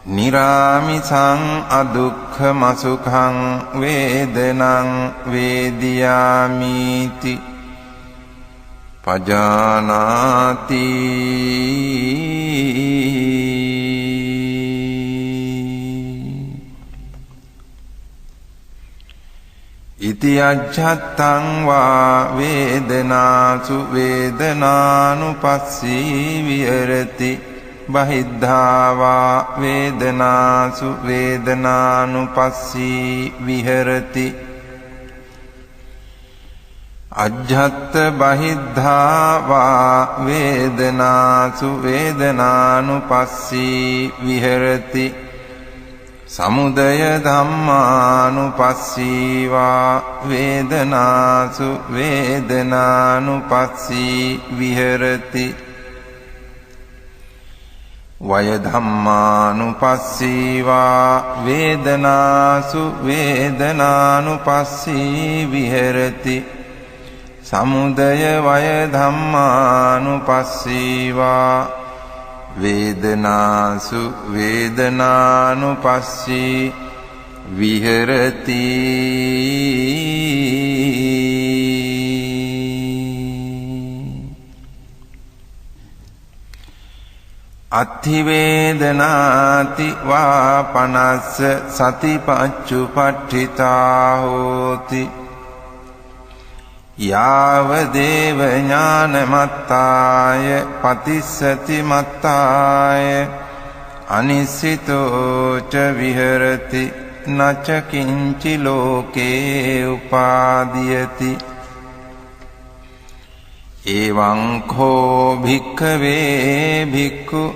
S1: නිරාමිසං අදුක්ඛම සුඛං වේදනං වේදියාමිති පජානාති ඉති අජ්ජත්තං වා වේදනාසු වේදනානුපස්සී විහෙරති බහිද්ධා වා වේදනාසු වේදනානුපස්සී විහෙරති අජ්ජත්ත බහිද්ධා වා වේදනාසු වේදනානුපස්සී විහෙරති සමුදය ධම්මානුපස්සී වා වේදනාසු වේදනානුපස්සී විහෙරති වය ධම්මානුපස්සී වා වේදනාසු වේදනානුපස්සී විහෙරති සමුදය වය ධම්මානුපස්සී වා වේදනාසු වේදනානුපස්සී විහෙරති අත්ථි වේදනාති වා පනස්ස සතිපච්චුපට්ඨිතා හෝති යාව දේව ඥානමත්තාය පතිස්සති මත්තාය අනිසිතෝ ච විහෙරති නච කිංචි ලෝකේ උපාදීයති එවං කෝ භික්ඛවේ භික්ඛු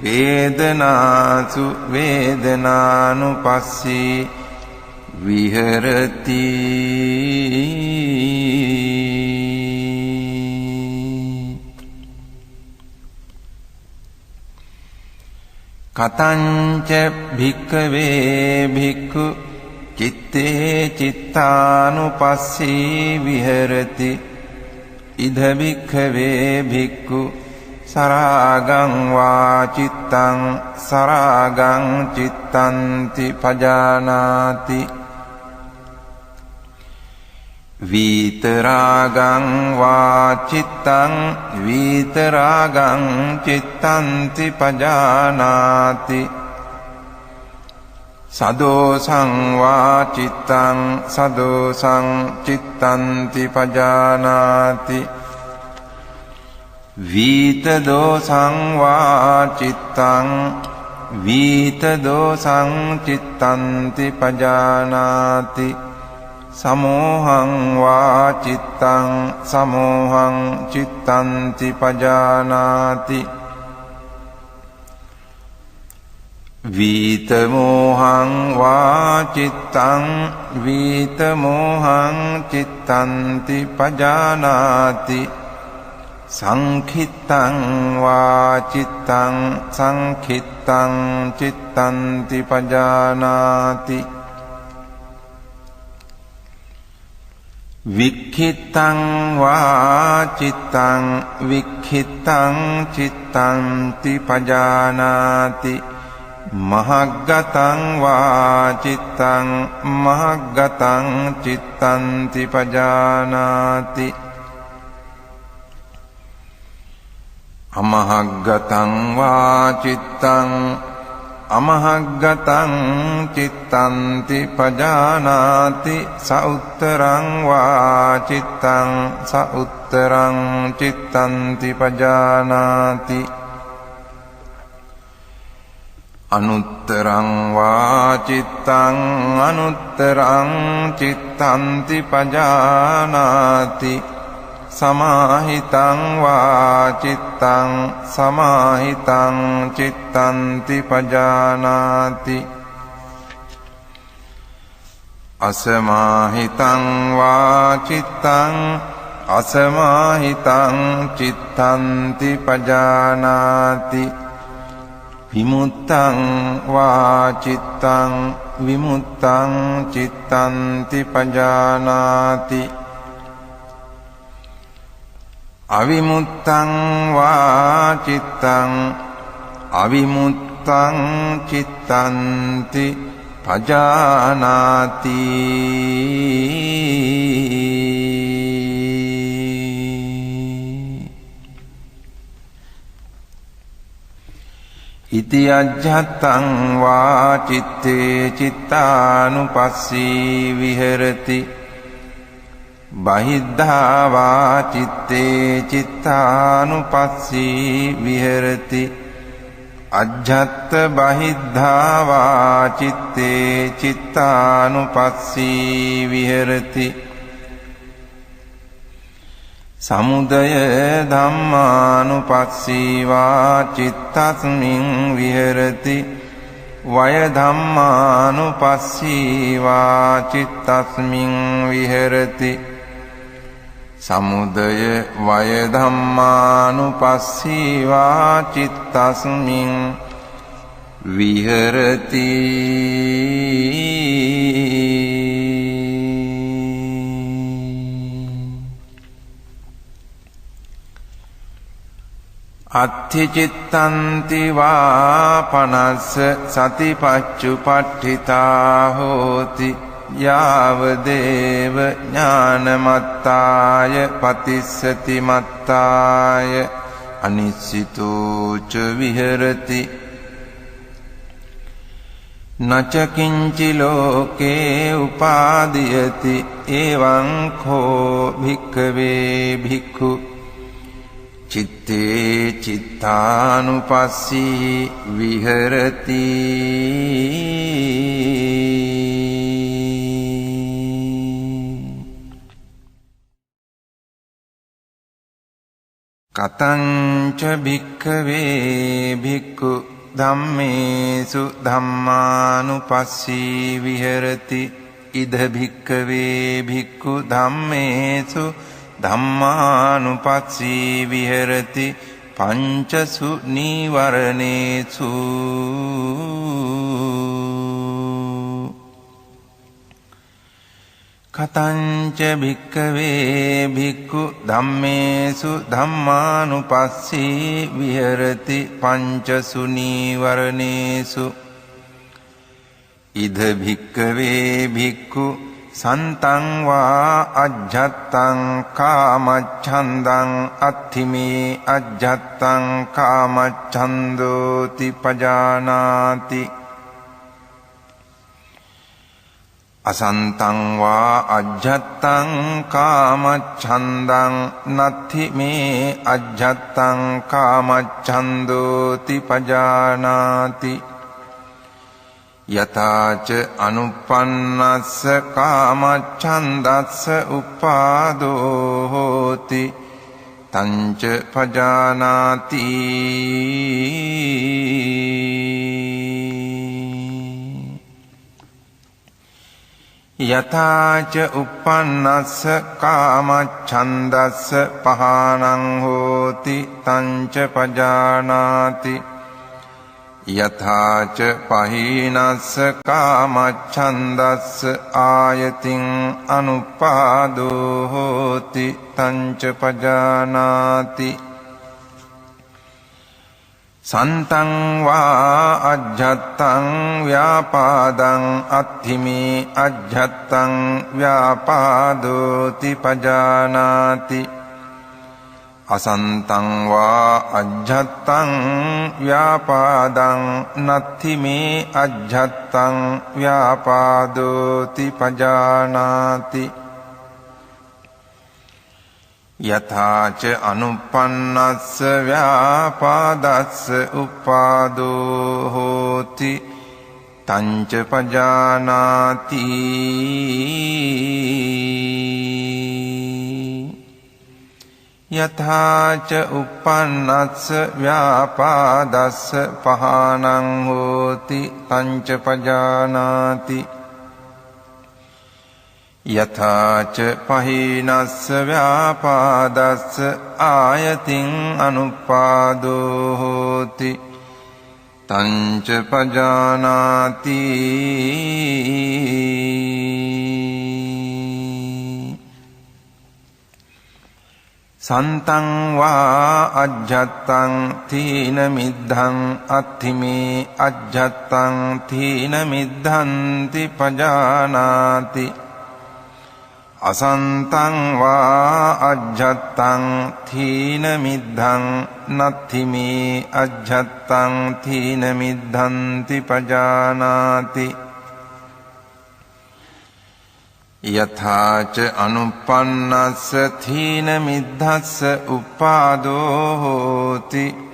S1: වේදනාසු වේදනානුපස්සී විහෙරති කතංච භික්ඛවේ භික්ඛු චිත්තේ චිත්තානුපස්සී විහෙරති ඉද භික්ඛවේ භික්ඛු සරාගං වා චිත්තං සරාගං චිත්තන්ති පජානාති විතරාගං වා චිත්තං විතරාගං චිත්තන්ති පජානාති සදෝසං වා චිත්තං සදෝසං චිත්තන්ති පජානාති විත දෝසං වා චිත්තං වීත දෝසං චිත්තන්ති පජානාති සමෝහං වා චිත්තං සමෝහං චිත්තන්ති පජානාති වීත මෝහං වා චිත්තං වීත මෝහං චිත්තන්ති පජානාති සංඛිත්තං වා චිත්තං සංඛිත්තං චිත්තන්ති පජානාති වික්ඛිත්තං වා චිත්තං වික්ඛිත්තං චිත්තන්ති පජානාති මහග්ගතං වා චිත්තං මහග්ගතං චිත්තන්ති පජානාති අමහග්ගතං වා චිත්තං අමහග්ගතං චිත්තන්ති පජානාති සඋත්තරං වා චිත්තං සඋත්තරං චිත්තන්ති පජානාති අනුත්තරං වා චිත්තං අනුත්තරං චිත්තන්ති පජානාති සමාහිතං වා චිත්තං සමාහිතං චිත්තන්ති පජානාති අසමාහිතං වා චිත්තං අසමාහිතං චිත්තන්ති පජානාති විමුත්තං වා චිත්තං විමුත්තං චිත්තන්ති පජානාති අවිමුත්තං වා චිත්තං අවිමුත්තං චිත්තන්ති පජානාති ඉති අජ්ජත්තං වා චිත්තේ චිත්තානුපස්සී විහෙරති බහිද්ධා වා චිත්තේ චිත්තානුපස්සී විහෙරති අජ්ජත්ත බහිද්ධා වා චිත්තේ චිත්තානුපස්සී විහෙරති සමුදය ධම්මානුපස්සී වා චිත්තස්මින් විහෙරති වය ධම්මානුපස්සී වා චිත්තස්මින් විහෙරති සමුදය වය ධම්මානුපස්සී වා චිත්තස්මින් විහෙරති අත්ථි චිත්තන්ති වා පනස්ස සතිපච්චුපට්ඨිතා හෝති යාව දේව ඥානමත්තාය පතිස්සති මත්තාය අනිස්සිතෝ ච විහෙරති නච කිංචි ලෝකේ උපාදීයති එවං කෝ භික්ඛවේ භික්ඛු චිත්තේ චිත්තානුපස්සී විහෙරති කතං ච භික්ඛවේ භික්ඛු ධම්මේසු ධම්මානුපස්සී විහෙරති ඉද භික්ඛවේ භික්ඛු ධම්මේසු ධම්මානුපස්සී විහෙරති පංචසු නීවරණේසු කතං ච භික්ඛවේ භික්ඛු ධම්මේසු ධම්මානුපස්සී විහෙරති පංචසු නීවරණේසු ඉද භික්ඛවේ භික්ඛු සන්තං වා අජ්ජත්තං කාමච්ඡන්දං අත්ථිමේ අජ්ජත්තං කාමච්ඡන්දෝති පජානාති අසන්තං වා අජ්ජත්තං කාමච්ඡන්දං නත්ථිමේ අජ්ජත්තං කාමච්ඡන්දෝති පජානාති යථාච අනුප්පන්නස්ස කාමච්ඡන්දස්ස උපාදෝ හෝති තංච පජානාති යථාච uppannස්ස කාමච්ඡන්දස්ස පහානං හෝති තංච පජානාති යථාච පහීනස්ස කාමච්ඡන්දස්ස ආයතින් අනුපාදෝ හෝති තංච පජානාති සන්තං වා අජ්ජත්තං ව්‍යාපාදං අත්ථිමේ අජ්ජත්තං ව්‍යාපාදෝති පජානාති අසන්තං වා අජ්ජත්තං ව්‍යාපාදං නත්ථිමේ අජ්ජත්තං ව්‍යාපාදෝති පජානාති යථාච අනුප්පන්නස්ස ව්‍යාපාදස්ස උපාදෝ හෝති තංච පජානාති යථාච uppannස්ස ව්‍යාපාදස්ස පහානං හෝති තංච පජානාති යථාච පහීනස්ස ව්‍යාපාදස්ස ආයතින් අනුපාදෝ හෝති තංච පජානාති සන්තං වා අජ්ජත්තං තීන මිද්ධං අත්ථිමේ අජ්ජත්තං තීන මිද්ධන්ති පජානාති අසන්තං වා අජ්ජත්තං තීන මිද්ධං නත්ථිමේ අජ්ජත්තං තීන මිද්ධන්ති පජානාති යථාච අනුප්පන්නස්ස තීන මිද්ධස්ස උපාදෝ හෝති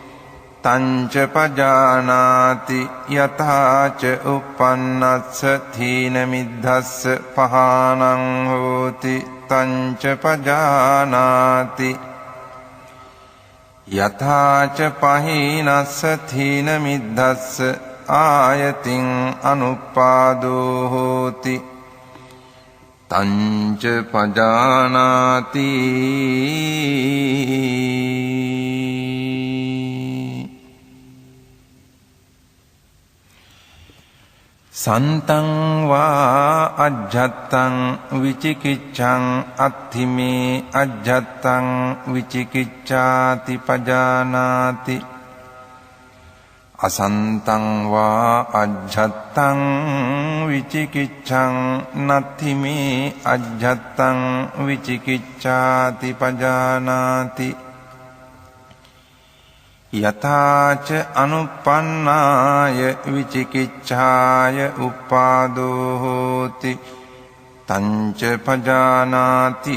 S1: තංච පජානාති යථාච uppannස්ස තීන මිද්ධස්ස පහානං හෝති තංච පජානාති යථාච පහීනස්ස තීන මිද්ධස්ස ආයතින් අනුපාදෝ හෝති තංච පජානාති සන්තං වා අජ්ජත්තං විචිකිච්ඡං අත්ථිමේ අජ්ජත්තං විචිකිච්ඡාති පජානාති අසන්තං වා අජ්ජත්තං විචිකිච්ඡං නත්ථිමේ අජ්ජත්තං විචිකිච්ඡාති පජානාති යථාච අනුප්පන්නාය විචිකිච්ඡාය උපාදෝ හෝති තංච පජානාති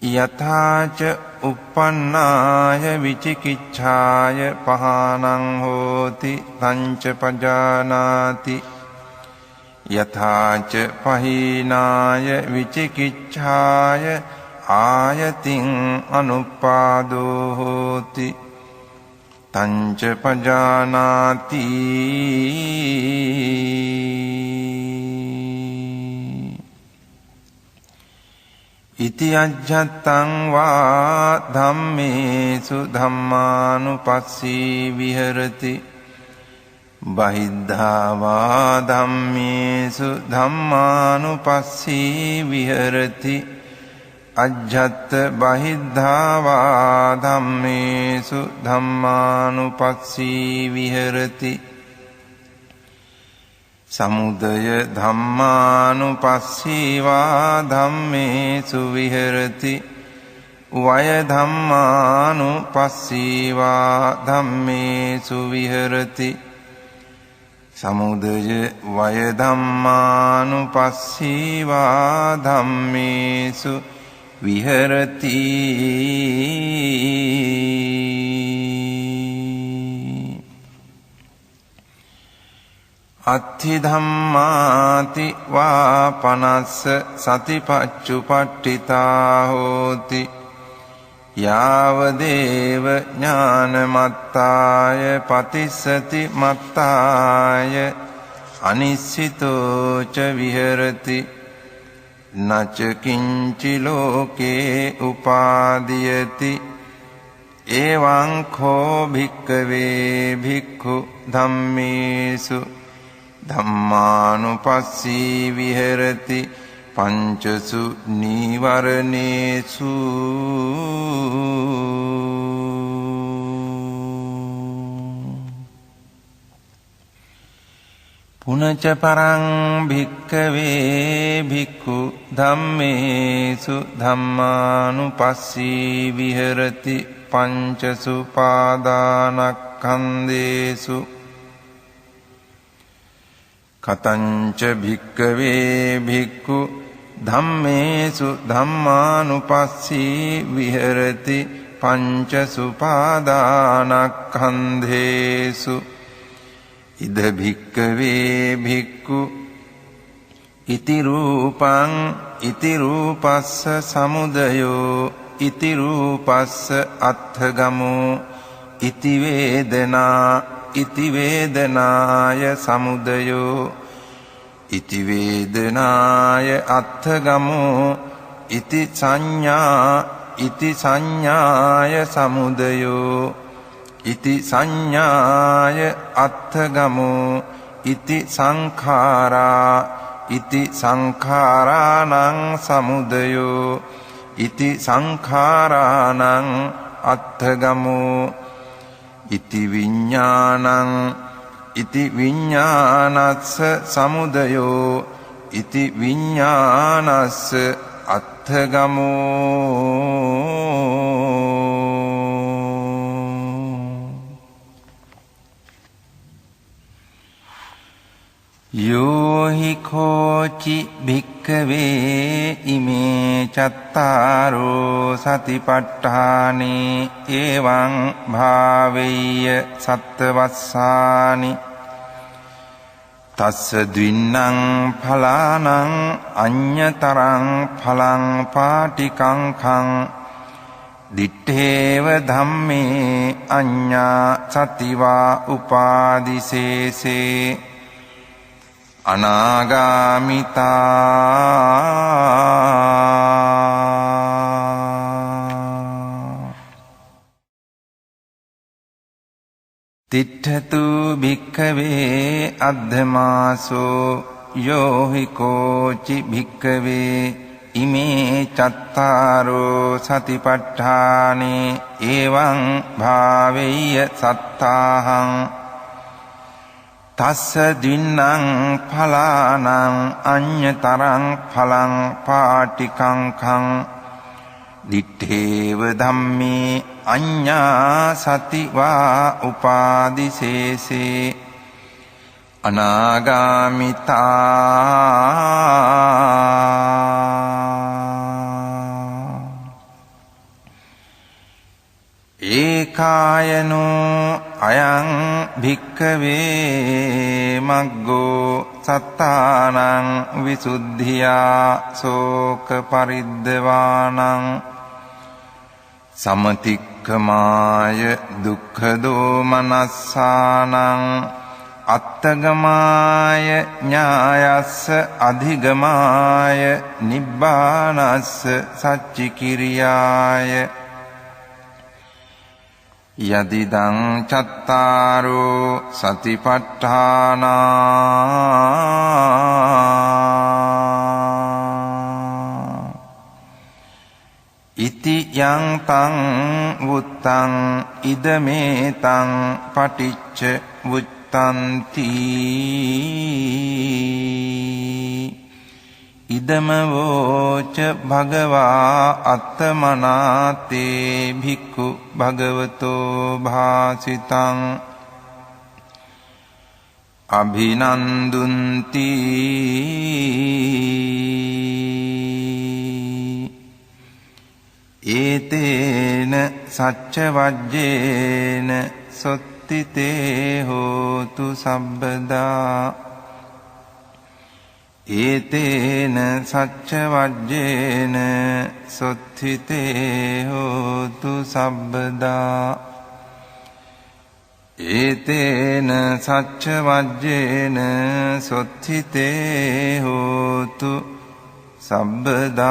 S1: යථාච uppannāය විචිකිච්ඡාය පහානං හෝති තංච පජානාති යථාච පහීනාය විචිකිච්ඡාය ආයතින් අනුපාදෝ හෝති තංච පජානාති ඉති අජ්ජත්තං වා ධම්මේසු ධම්මානුපස්සී විහෙරති බහිද්ධා වා ධම්මේසු ධම්මානුපස්සී විහෙරති අජ්ජත් බහිද්ධා වා ධම්මේසු ධම්මානුපස්සී විහෙරති සමුදය ධම්මානුපස්සී වා ධම්මේසු විහෙරති වය ධම්මානුපස්සී වා ධම්මේසු විහෙරති සමුදය වය ධම්මානුපස්සී වා ධම්මේසු විහෙරති අත්ථි ධම්මාති වා පනස්ස සතිපච්චුපට්ඨිතා හෝති යාව දේව ඥානමත්තාය පතිස්සති මත්තාය අනිස්සිතෝ ච විහෙරති නච කිංචි ලෝකේ උපාදීයති එවං කෝ භික්ඛවේ භික්ඛු ධම්මේසු ධම්මානුපස්සී විහෙරති පංචසු නීවරණේසු පුනච පරං භික්ඛවේ භික්ඛු ධම්මේසු ධම්මානුපස්සී විහෙරති පංචසු පාදානක්ඛන්දේසු කතංච භික්ඛවේ භික්ඛු ධම්මේසු ධම්මානුපස්සී විහෙරති පංචසු පාදානක්ඛන්දේසු ඉද භික්ඛවේ භික්ඛු ඉති රූපං ඉති රූපස්ස සමුදයෝ ඉති රූපස්ස අත්ථගමෝ ඉති වේදනා ඉති වේදනාය සමුදයෝ ඉති වේදනාය අත්ථගමෝ ඉති සංඥා ඉති සංඥාය සමුදයෝ ඉති සංඥාය අත්ථගමෝ ඉති සංඛාරා ඉති සංඛාරාණං සමුදයෝ ඉති සංඛාරාණං අත්ථගමෝ ඉති විඤ්ඤාණං ඉති විඤ්ඤාණස්ස සමුදයෝ ඉති විඤ්ඤාණස්ස අත්ථගමෝ යෝහි කෝචි භික්ඛවේ ඉමේ චත්තාරෝ සතිපට්ඨානේ එවං භාවෙය්‍ය සත්තවස්සානි තස්ස ද්වින්නං ඵලානං අඤ්ඤතරං ඵලං පාටිකංඛං දිත්තේව ධම්මේ අඤ්ඤා සතිවා උපාදිසේසේ අනාගාමිතා තිට්ඨතු භික්ඛවේ අද්ධමාසෝ යෝහි කෝචි භික්ඛවේ ඉමේ චත්තාරෝ සතිපට්ඨානේ එවං භාවෙය්‍ය සත්තාහං තස්ස දින්නං ඵලානං අඤ්ඤතරං ඵලං පාටිකංඛං දිත්තේව ධම්මේ අඤ්ඤා සතිවා උපාදිසේසේ අනාගාමිතා ඒකායනෝ අයං භික්ඛවේ මග්ගෝ සත්තානං විසුද්ධියා සෝක පරිද්දවානං සමතික්ඛමාය දුක්ඛ දෝමනස්සානං අත්තගමාය ඥායස්ස අධිගමාය නිබ්බානස්ස සච්චිකිරියාය යදිදං චත්තාරෝ සතිපට්ඨානා ඉති යං තං වුත්තං ඉදමේතං පටිච්ච වුත්තන්ති ඉදමවෝච භගවා අත්තමනාතේ භික්ඛු භගවතෝ භාසිතං අභිනන්දුන්ති ඒතේන සච්ච වජ්ජේන සොත්තිතේ හෝතු සබ්බදා ඒතේන සච්ච වජ්ජේන සොත්ථිතේ හෝතු සබ්බදා ඒතේන සච්ච වජ්ජේන සොත්ථිතේ හෝතු සබ්බදා